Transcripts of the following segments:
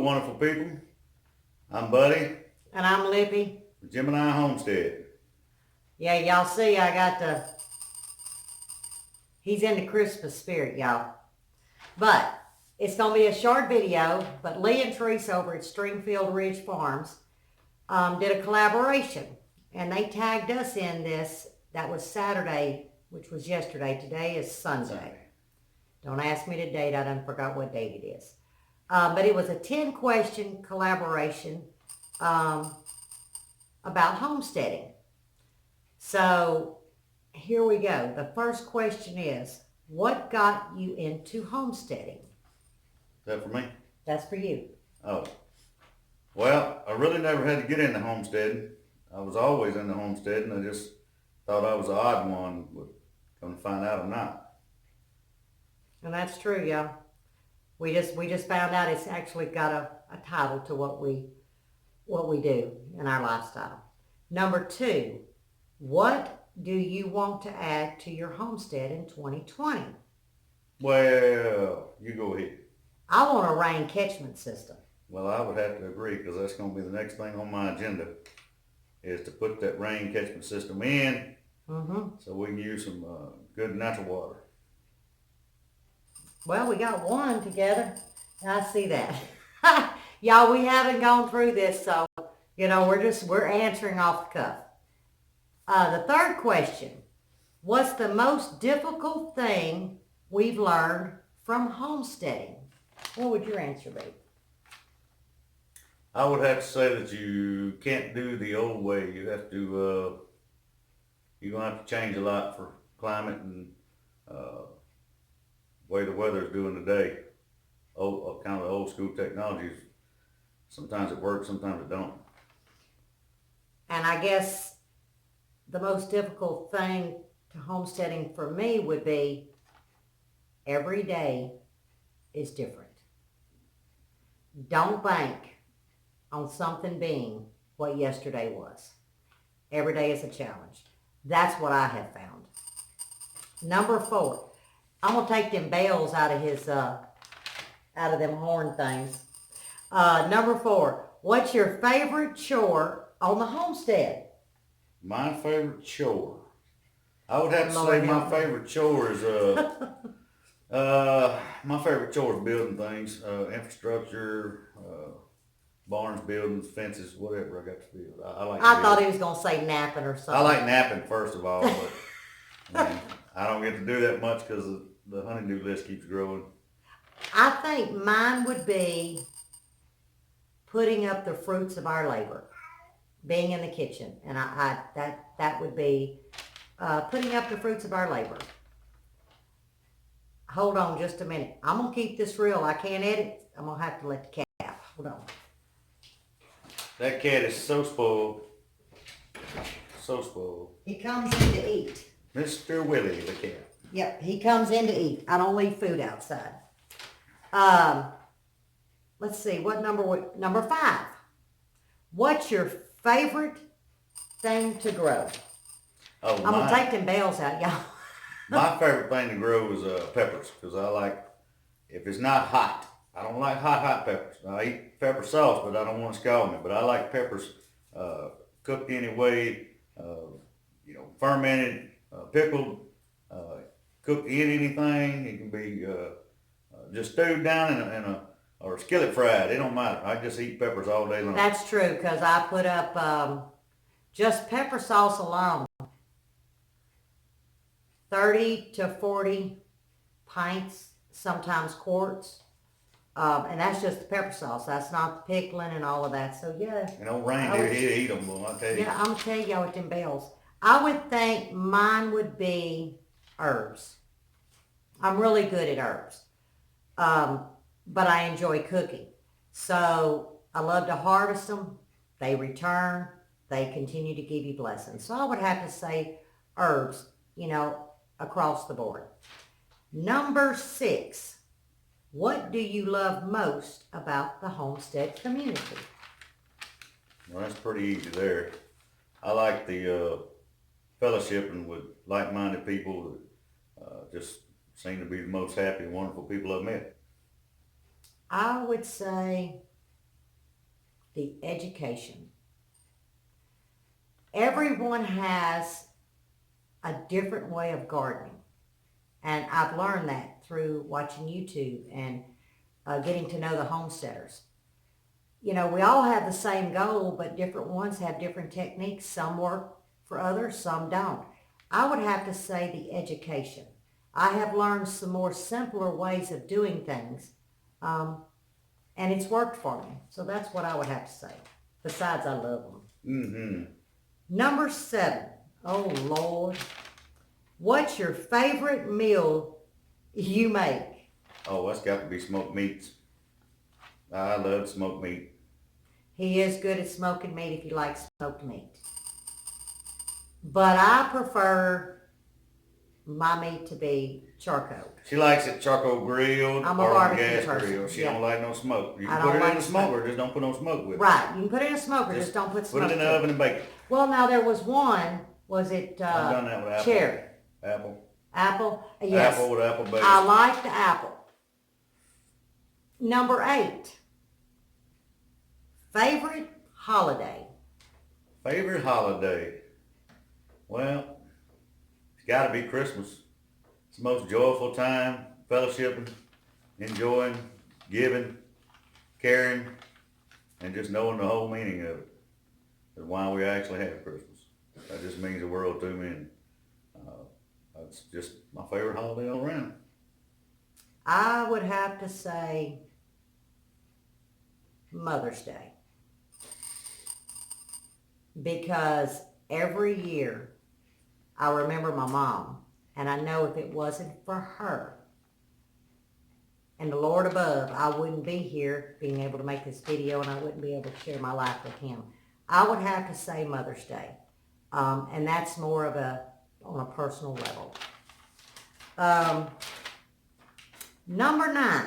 wonderful people. I'm Buddy, And I'm Lippy. Gemini Homestead. Yeah, y'all see I got he's in the Christmas spirit, y'all. But it's going to be a short video, but Lee and Teresa over at Stringfield Ridge Farms did a collaboration. And they tagged us in this. That was Saturday, which was yesterday. Today is Sunday. Don't ask me the date. I done forgot what date it is. But it was a 10-question collaboration about homesteading. So here we go. The first question is, what got you into homesteading? Is that for me? That's for you. Oh. Well, I really never had to get into homesteading. I was always into homesteading. I just thought I was the odd one, but come to find out I'm not. And that's true, y'all. We just found out it's actually got a title to what we do in our lifestyle. Number 2, what do you want to add to your homestead in 2020? Well, you go ahead. I want a rain catchment system. Well, I would have to agree because that's going to be the next thing on my agenda is to put that rain catchment system in so we can use some good natural water. Well, we got one together. I see that. Y'all, we haven't gone through this, so, we're answering off the cuff. The third question, what's the most difficult thing we've learned from homesteading? What would your answer be? I would have to say that you can't do the old way. You have to, you're going to have to change a lot for climate and way the weather is doing today. Kind of old school technologies. Sometimes it works, sometimes it don't. And I guess the most difficult thing to homesteading for me would be every day is different. Don't bank on something being what yesterday was. Every day is a challenge. That's what I have found. Number 4, I'm gonna take them bells out of his out of them horn things. Number 4, what's your favorite chore on the homestead? My favorite chore. I would have to say my favorite chore is my favorite chore is building things, infrastructure, barns, buildings, fences, whatever I got to build. I thought he was gonna say napping or something. I like napping first of all, but I don't get to do that much because the honeydew list keeps growing. I think mine would be putting up the fruits of our labor, being in the kitchen, and that would be putting up the fruits of our labor. Hold on just a minute. I'm gonna keep this real. I can't edit. I'm gonna have to let the cat out. Hold on. That cat is so spoiled. So spoiled. He comes in to eat. Mr. Willie the cat. Yep, he comes in to eat. I don't leave food outside. Let's see, number 5. What's your favorite thing to grow? Oh, I'm going to take them bales out, y'all. My favorite thing to grow is peppers because I like, if it's not hot, I don't like hot peppers. I eat pepper sauce, but I don't want to scald me. But I like peppers cooked any way, fermented, pickled, cooked in anything. It can be just stewed down or skillet fried. It don't matter. I just eat peppers all day long. That's true because I put up just pepper sauce alone 30 to 40 pints, sometimes quarts. And that's just the pepper sauce. That's not the pickling and all of that. So, yeah. And old reindeer, he'll eat them, boy, I'll tell you. Yeah, I'm going to tell y'all with them bells. I would think mine would be herbs. I'm really good at herbs. But I enjoy cooking. So, I love to harvest them. They return. They continue to give you blessings. So, I would have to say herbs, across the board. Number 6. What do you love most about the homestead community? Well, that's pretty easy there. I like the fellowshipping with like-minded people that just seem to be the most happy and wonderful people I've met. I would say the education. Everyone has a different way of gardening. And I've learned that through watching YouTube and getting to know the homesteaders. You know, we all have the same goal, but different ones have different techniques. Some work for others, some don't. I would have to say the education. I have learned some more simpler ways of doing things, and it's worked for me. So that's what I would have to say. Besides, I love them. Mm-hmm. Number 7. Oh, Lord. What's your favorite meal you make? Oh, that's got to be smoked meats. I love smoked meat. He is good at smoking meat if you like smoked meat. But I prefer my meat to be charcoal. She likes it charcoal grilled I'm a or on barbecue gas person, grill. She yeah. don't like no smoke. You I can put don't it in like a smoker, just don't put no smoke with it. Right, you can put it in a smoker, just don't put smoke Put it in the to oven and bake it. Well, now there was one, was it I've done that with apple. cherry? Apple. Apple? Yes. Apple with apple base. I like the apple. Number 8. Favorite holiday? Favorite holiday? Well, it's got to be Christmas. It's the most joyful time, fellowshipping, enjoying, giving, caring, and just knowing the whole meaning of it. And why we actually have Christmas. That just means the world to me, and that's just my favorite holiday all around. I would have to say Mother's Day. Because every year I remember my mom, and I know if it wasn't for her and the Lord above, I wouldn't be here being able to make this video, and I wouldn't be able to share my life with him. I would have to say Mother's Day. And that's more of on a personal level. Number 9.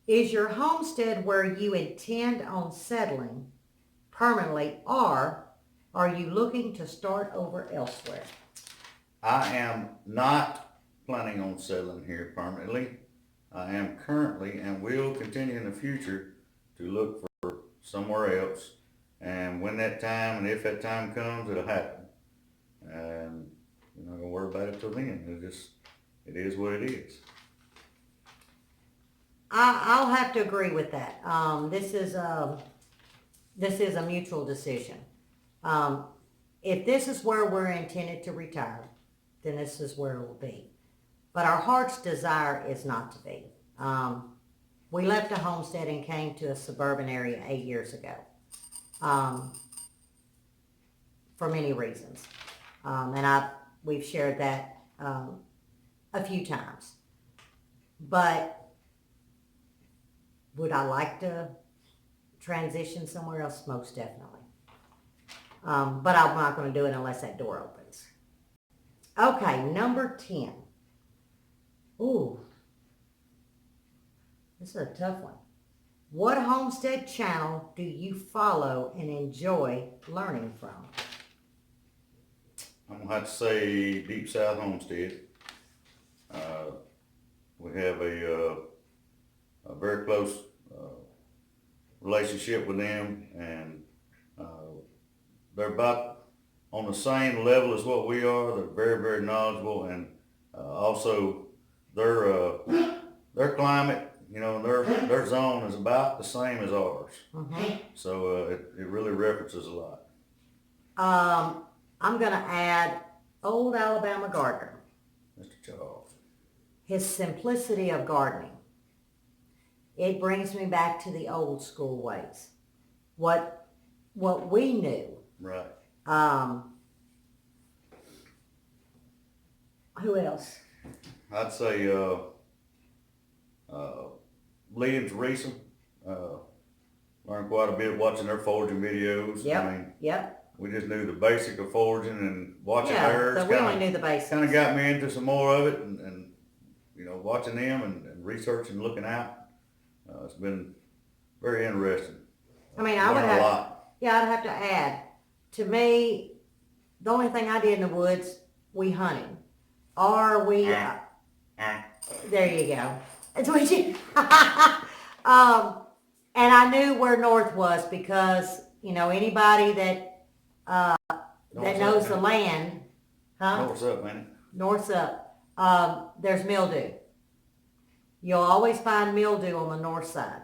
Is your homestead where you intend on settling permanently, or are you looking to start over elsewhere? I am not planning on settling here permanently. I am currently and will continue in the future to look for somewhere else. And when that time, and if that time comes, it'll happen. And you're not going to worry about it till then. It is what it is. I'll have to agree with that. This is a mutual decision. If this is where we're intended to retire, then this is where it will be. But our heart's desire is not to be. We left a homestead and came to a suburban area 8 years ago. For many reasons. And we've shared that a few times. But would I like to transition somewhere else? Most definitely. But I'm not going to do it unless that door opens. Okay, number 10. Ooh, this is a tough one. What homestead channel do you follow and enjoy learning from? I'm going to have to say Deep South Homestead. We have a very close relationship with them, and they're about on the same level as what we are. They're very, very knowledgeable, and also their climate, their zone is about the same as ours. Mm-hmm. So it really references a lot. I'm going to add Old Alabama Gardener. Mr. Charles. His simplicity of gardening. It brings me back to the old school ways. What we knew. Right. Who else? I'd say Lee and Teresa. Learned quite a bit watching their foraging videos. Yep. Yep. We just knew the basic of foraging, and watching Yeah, theirs. so we only knew the basics. Kind of got me into some more of it, and watching them and researching, looking out. It's been very interesting. I mean, I would have. A lot. Yeah, I'd have to add. To me, the only thing I did in the woods, we hunted, or we. There you go. That's what you. And I knew where north was because, you know, anybody that North's knows up, the man. land, huh? North's up, man. North's up. There's mildew. You'll always find mildew on the north side.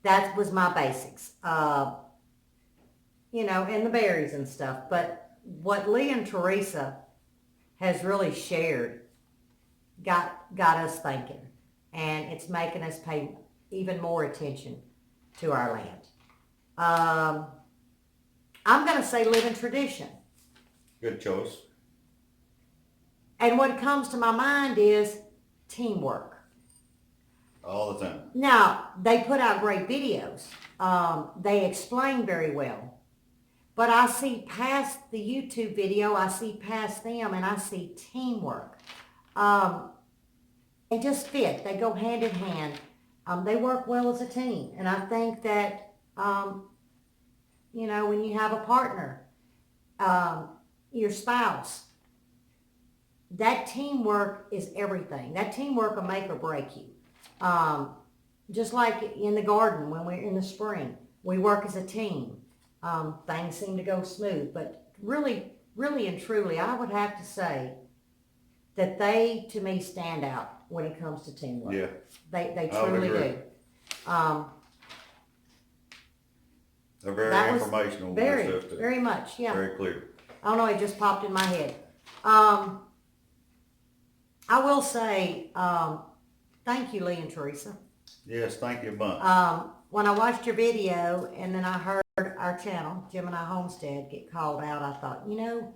That was my basics. You know, and the berries and stuff. But what Lee and Teresa has really shared got us thinking. And it's making us pay even more attention to our land. I'm going to say live in tradition. Good choice. And what comes to my mind is teamwork. All the time. Now, they put out great videos. They explain very well. But I see past the YouTube video, I see past them, and I see teamwork. They just fit. They go hand in hand. They work well as a team. And I think that, you know, when you have a partner, your spouse, that teamwork is everything. That teamwork will make or break you. Just like in the garden when we're in the spring, we work as a team. Things seem to go smooth, but really, really and truly, I would have to say that they, to me, stand out when it comes to teamwork. Yeah. They I would truly agree. do. They're very That was informational. Very, with stuff too. very much, yeah. Very clear. I don't know, it just popped in my head. I will say, thank you, Lee and Teresa. Yes, thank you a bunch. When I watched your video and then I heard our channel, Gemini Homestead, get called out, I thought, you know,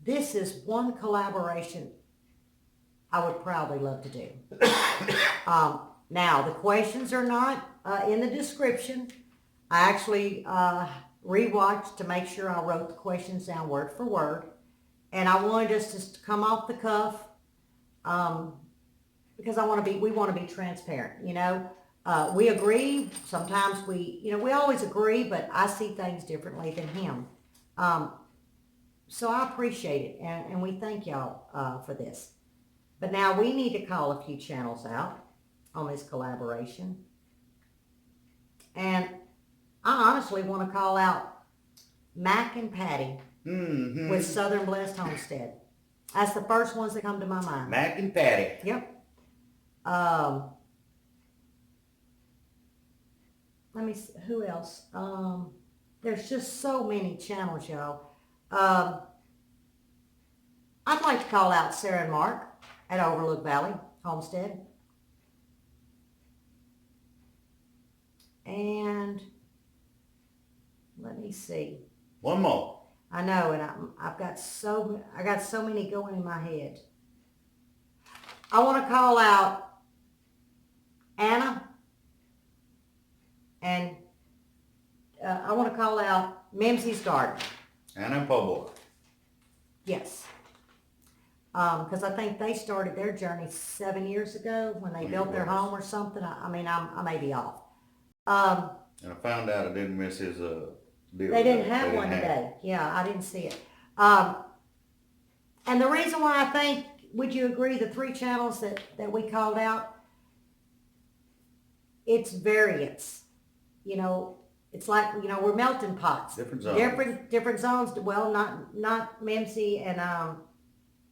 this is one collaboration I would proudly love to do. Now, the questions are not in the description. I actually rewatched to make sure I wrote the questions down word for word. And I wanted us to come off the cuff because we want to be transparent, you know. We agree. Sometimes we always agree, but I see things differently than him. So I appreciate it, and we thank y'all for this. But now we need to call a few channels out on this collaboration. And I honestly want to call out Mac and Patty with Southern Blessed Homestead. That's the first ones that come to my mind. Mac and Patty. Yep. Let me see, who else? There's just so many channels, y'all. I'd like to call out Sarah and Mark at Overlook Valley Homestead. And let me see. One more. I know, and I got so many going in my head. I want to call out Anna, and I want to call out Mimsy's Garden. Anna and Po Boy. Yes. Because I think they started their journey 7 years ago when they built their home or something. I may be off. And I found out I didn't miss his deal. They didn't have one today. Yeah, I didn't see it. And the reason why I think, would you agree, the 3 channels that we called out, it's variance. You know, it's like, you know, we're melting pots. Different zones. Different zones. Well, not Mimsy and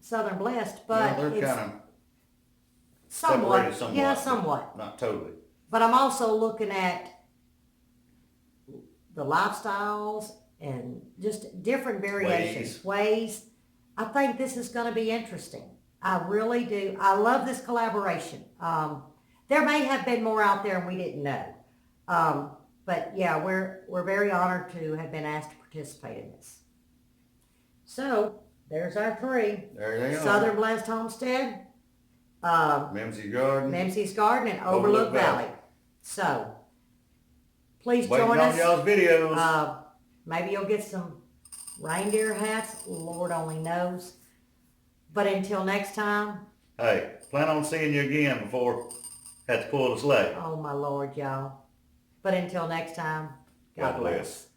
Southern Blessed, but they're it's kind of somewhat. separated somewhat. Yeah, somewhat. Not totally. But I'm also looking at the lifestyles and just different variations, ways. I think this is going to be interesting. I really do. I love this collaboration. There may have been more out there and we didn't know. But yeah, we're very honored to have been asked to participate in this. So there's our 3. There they are. Southern Blessed Homestead, Mimsy's Garden. Mimsy's Garden, and Overlook Valley. So please Waiting join on us. y'all's videos. Maybe you'll get some reindeer hats. Lord only knows. But until next time. Hey, plan on seeing you again before I have to pull the sleigh. Oh my Lord, y'all. But until next time, God bless.